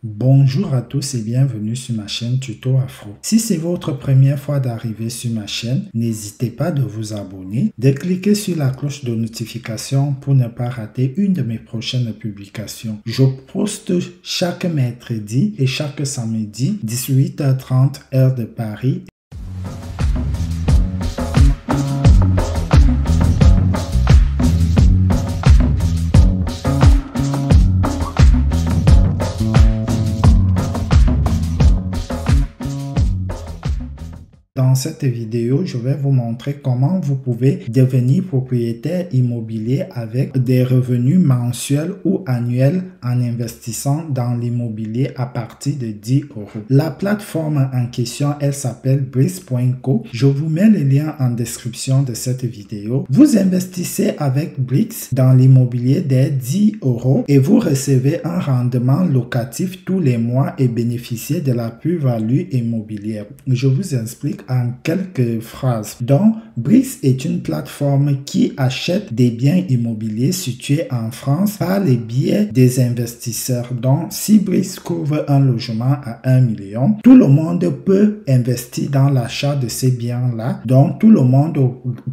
Bonjour à tous et bienvenue sur ma chaîne Tuto Afro. Si c'est votre première fois d'arriver sur ma chaîne, n'hésitez pas de vous abonner, de cliquer sur la cloche de notification pour ne pas rater une de mes prochaines publications. Je poste chaque mercredi et chaque samedi, 18h30 heure de Paris. Dans cette vidéo, je vais vous montrer comment vous pouvez devenir propriétaire immobilier avec des revenus mensuels ou annuels en investissant dans l'immobilier à partir de 10 euros. La plateforme en question, elle s'appelle Brix.co. Je vous mets le lien en description de cette vidéo. Vous investissez avec Brix dans l'immobilier des 10 euros et vous recevez un rendement locatif tous les mois et bénéficiez de la plus-value immobilière. Je vous explique en quelques phrases. Donc, Brix est une plateforme qui achète des biens immobiliers situés en France par les biais des investisseurs. Donc, si Brix couvre un logement à 1 million, tout le monde peut investir dans l'achat de ces biens-là. Donc, tout le monde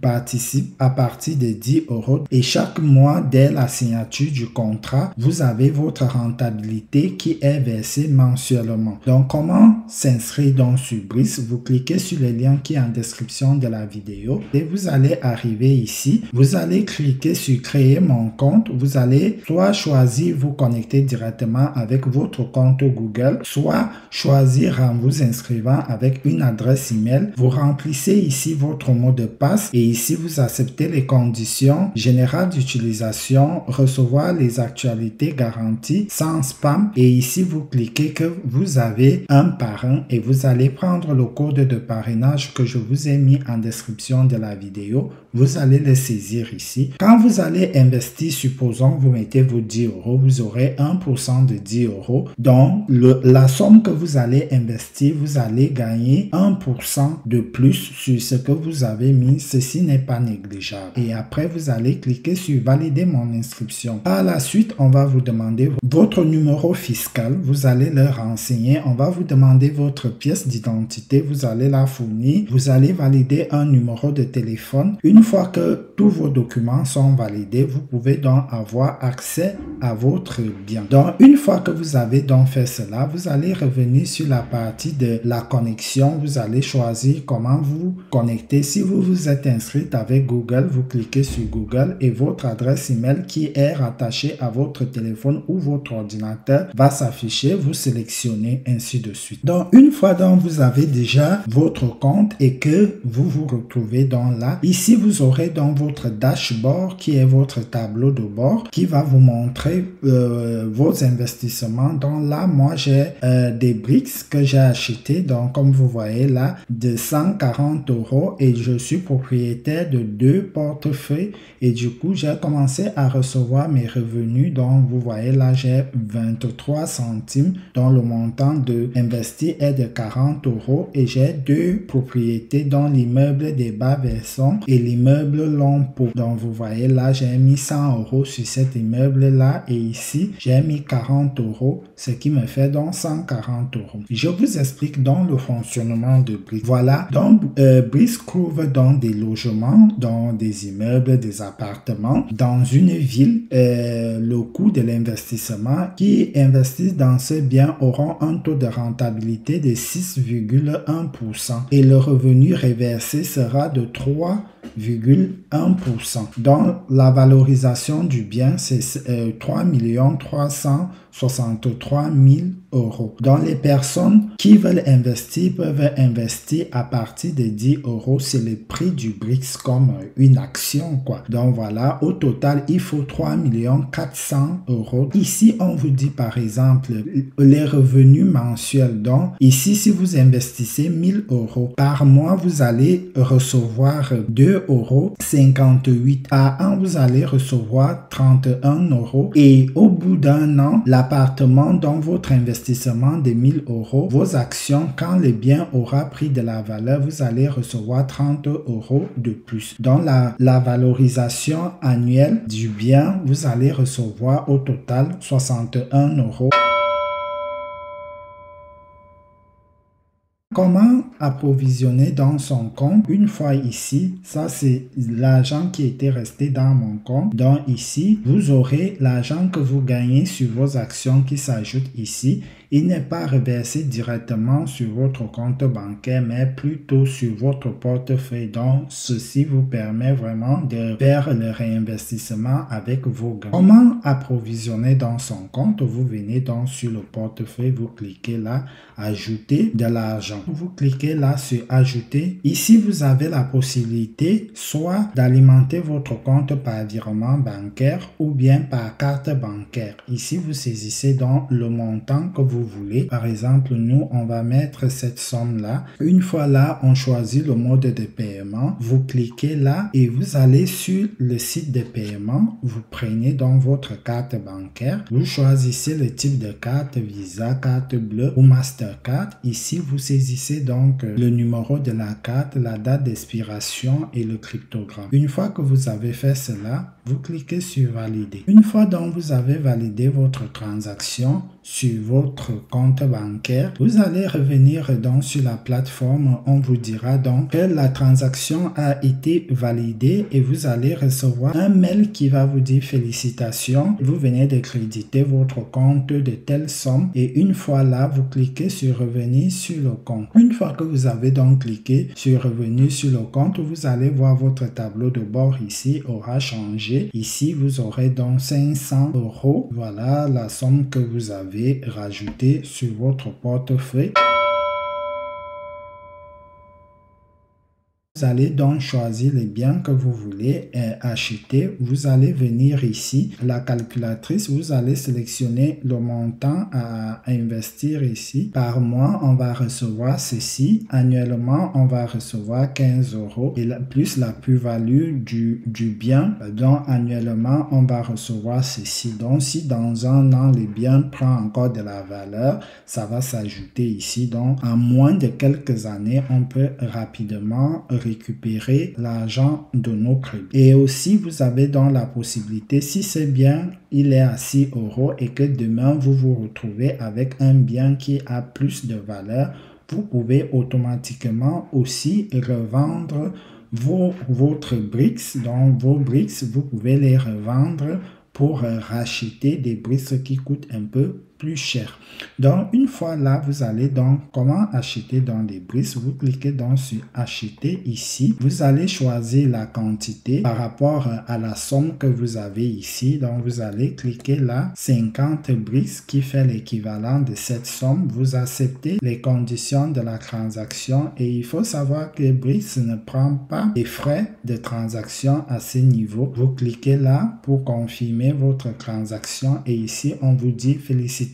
participe à partir de 10 euros et chaque mois, dès la signature du contrat, vous avez votre rentabilité qui est versée mensuellement. Donc, comment s'inscrire donc sur Brix? Vous cliquez sur le lien qui est en description de la vidéo et vous allez arriver ici. Vous allez cliquer sur créer mon compte. Vous allez soit choisir vous connecter directement avec votre compte Google, soit choisir en vous inscrivant avec une adresse email. Vous remplissez ici votre mot de passe et ici vous acceptez les conditions générales d'utilisation, recevoir les actualités garanties sans spam et ici vous cliquez que vous avez un parrain et vous allez prendre le code de parrainage que je vous ai mis en description de la vidéo. Vous allez le saisir ici. Quand vous allez investir, supposons vous mettez vos 10 euros, vous aurez 1% de 10 euros. Donc, la somme que vous allez investir, vous allez gagner 1% de plus sur ce que vous avez mis. Ceci n'est pas négligeable. Et après, vous allez cliquer sur valider mon inscription. Par la suite, on va vous demander votre numéro fiscal. Vous allez le renseigner. On va vous demander votre pièce d'identité. Vous allez la fournir. Vous allez valider un numéro de téléphone. Une fois que tous vos documents sont validés, vous pouvez donc avoir accès à votre bien. Donc, une fois que vous avez donc fait cela, vous allez revenir sur la partie de la connexion. Vous allez choisir comment vous connecter. Si vous vous êtes inscrit avec Google, vous cliquez sur Google et votre adresse email qui est rattachée à votre téléphone ou votre ordinateur va s'afficher. Vous sélectionnez ainsi de suite. Donc, une fois donc vous avez déjà votre compte et que vous vous retrouvez donc là, ici vous aurez donc votre dashboard qui est votre tableau de bord qui va vous montrer vos investissements. Donc là, moi j'ai des Brix que j'ai acheté, donc comme vous voyez là, de 140 euros et je suis propriétaire de 2 portefeuilles et du coup j'ai commencé à recevoir mes revenus. Donc vous voyez là, j'ai 23 centimes dont le montant de investi est de 40 euros et j'ai 2 propriétés dont l'immeuble des Bas-Versants et l'immeuble Lompo. Donc vous voyez là, j'ai mis 100 euros sur cet immeuble là et ici j'ai mis 40 euros, ce qui me fait donc 140 euros. Je vous explique donc le fonctionnement de Brix. Voilà, donc Brix couvre donc des logements, dans des immeubles, des appartements dans une ville. Le coût de l'investissement qui investissent dans ce bien auront un taux de rentabilité de 6,1% et le revenu réversé sera de 3,1%. Donc, la valorisation du bien, c'est 3 363 000 euros. Donc, les personnes qui veulent investir peuvent investir à partir de 10 euros. C'est le prix du Brix comme une action, quoi. Donc, voilà, au total, il faut 3 400 euros. Ici, on vous dit, par exemple, les revenus mensuels. Donc, ici, si vous investissez 1000 euros par mois, vous allez recevoir 2,58 euros. Par an, vous allez recevoir 31 euros. Et au bout d'un an, l'appartement dont votre investissement de 1000 euros, vos actions, quand le bien aura pris de la valeur, vous allez recevoir 30 euros de plus. Dans la valorisation annuelle du bien, vous allez recevoir au total 61 euros. Comment approvisionner dans son compte? Une fois ici, ça c'est l'argent qui était resté dans mon compte. Donc ici, vous aurez l'argent que vous gagnez sur vos actions qui s'ajoute ici. Il n'est pas reversé directement sur votre compte bancaire, mais plutôt sur votre portefeuille. Donc, ceci vous permet vraiment de faire le réinvestissement avec vos gains. Comment approvisionner dans son compte? Vous venez donc sur le portefeuille, vous cliquez là, ajouter de l'argent. Vous cliquez là sur ajouter. Ici, vous avez la possibilité soit d'alimenter votre compte par virement bancaire ou bien par carte bancaire. Ici, vous saisissez donc le montant que vous voulez. Par exemple, nous, on va mettre cette somme-là. Une fois là, on choisit le mode de paiement. Vous cliquez là et vous allez sur le site de paiement. Vous prenez donc votre carte bancaire. Vous choisissez le type de carte, Visa, carte bleue ou Mastercard. Ici, vous saisissez donc le numéro de la carte, la date d'expiration et le cryptogramme. Une fois que vous avez fait cela, vous cliquez sur valider. Une fois donc vous avez validé votre transaction sur votre compte bancaire, vous allez revenir donc sur la plateforme. On vous dira donc que la transaction a été validée et vous allez recevoir un mail qui va vous dire félicitations. Vous venez de créditer votre compte de telle somme et une fois là, vous cliquez sur revenir sur le compte. Une fois que vous avez donc cliqué sur revenir sur le compte, vous allez voir votre tableau de bord ici aura changé. Ici, vous aurez donc 500 €. Voilà la somme que vous avez rajoutée sur votre portefeuille. Vous allez donc choisir les biens que vous voulez acheter. Vous allez venir ici, la calculatrice, vous allez sélectionner le montant à investir ici. Par mois, on va recevoir ceci. Annuellement, on va recevoir 15 € et plus la plus-value du bien. Donc, annuellement, on va recevoir ceci. Donc, si dans un an, le bien prend encore de la valeur, ça va s'ajouter ici. Donc, en moins de quelques années, on peut rapidement récupérer l'argent de nos crédits. Et aussi, vous avez donc la possibilité, si c'est bien, il est à 6 € et que demain, vous vous retrouvez avec un bien qui a plus de valeur, vous pouvez automatiquement aussi revendre votre BRICS. Donc, vos BRICS, vous pouvez les revendre pour racheter des BRICS qui coûtent un peu plus cher. Donc, une fois là, vous allez donc comment acheter dans les BRICS. Vous cliquez donc sur acheter ici. Vous allez choisir la quantité par rapport à la somme que vous avez ici. Donc, vous allez cliquer là 50 BRICS qui fait l'équivalent de cette somme. Vous acceptez les conditions de la transaction et il faut savoir que BRICS ne prend pas des frais de transaction à ce niveau. Vous cliquez là pour confirmer votre transaction et ici, on vous dit félicitations.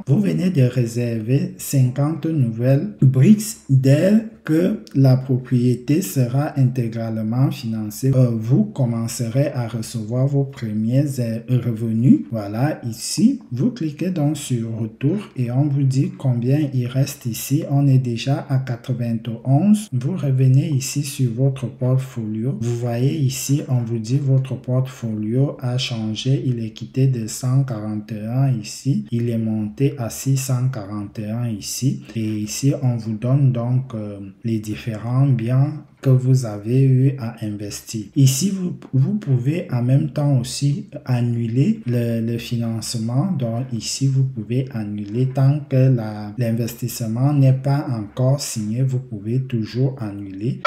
Vous venez de réserver 50 nouvelles BRICS dès que la propriété sera intégralement financée. Vous commencerez à recevoir vos premiers revenus. Voilà, ici, vous cliquez donc sur retour et on vous dit combien il reste ici. On est déjà à 91. Vous revenez ici sur votre portfolio. Vous voyez ici, on vous dit votre portfolio a changé. Il est quitté de 141 ici. Il est monté à 641 ici. Et ici, on vous donne donc les différents biens que vous avez eu à investir. Ici, vous pouvez en même temps aussi annuler le financement. Donc ici, vous pouvez annuler tant que l'investissement n'est pas encore signé. Vous pouvez toujours annuler.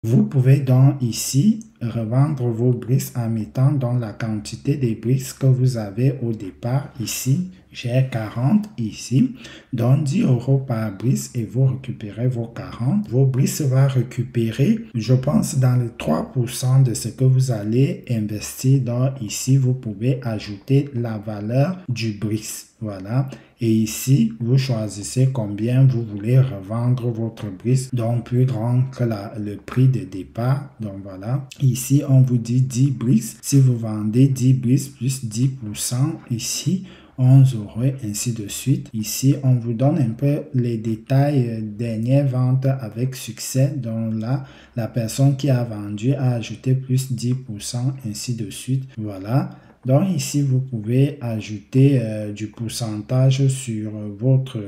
Vous pouvez donc ici revendre vos BRICS en mettant dans la quantité des BRICS que vous avez au départ. Ici, j'ai 40 ici. Donc 10 € par BRICS et vous récupérez vos 40. Vos BRICS va récupérer, je pense, dans les 3% de ce que vous allez investir. Donc ici, vous pouvez ajouter la valeur du BRICS. Voilà. Et ici, vous choisissez combien vous voulez revendre votre BRICS, donc plus grand que le prix de départ. Donc voilà. Ici, on vous dit 10 BRICS. Si vous vendez 10 BRICS plus 10%, ici, 11 €, ainsi de suite. Ici, on vous donne un peu les détails dernière vente avec succès. Donc là, la personne qui a vendu a ajouté plus 10%, ainsi de suite. Voilà. Donc ici, vous pouvez ajouter du pourcentage sur votre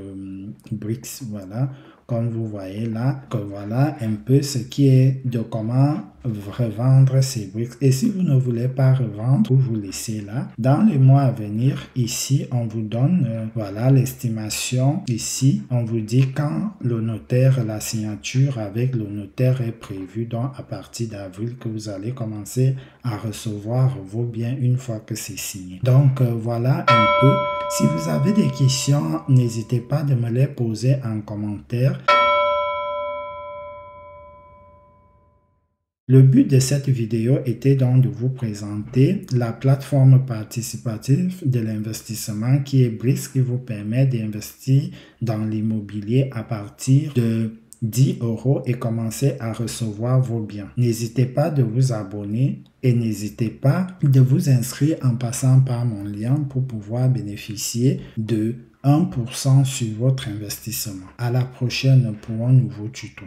BRICS. Voilà, comme vous voyez là, que voilà un peu ce qui est de comment revendre ces BRICS. Et si vous ne voulez pas revendre, vous laissez là. Dans les mois à venir, ici, on vous donne voilà l'estimation. Ici, on vous dit quand le notaire, la signature avec le notaire est prévue. Donc, à partir d'avril, que vous allez commencer à recevoir vos biens une fois que c'est signé. Donc, voilà un peu. Si vous avez des questions, n'hésitez pas de me les poser en commentaire. Le but de cette vidéo était donc de vous présenter la plateforme participative de l'investissement qui est BRICS, qui vous permet d'investir dans l'immobilier à partir de 10 € et commencer à recevoir vos biens. N'hésitez pas de vous abonner et n'hésitez pas de vous inscrire en passant par mon lien pour pouvoir bénéficier de 1% sur votre investissement. À la prochaine pour un nouveau tuto.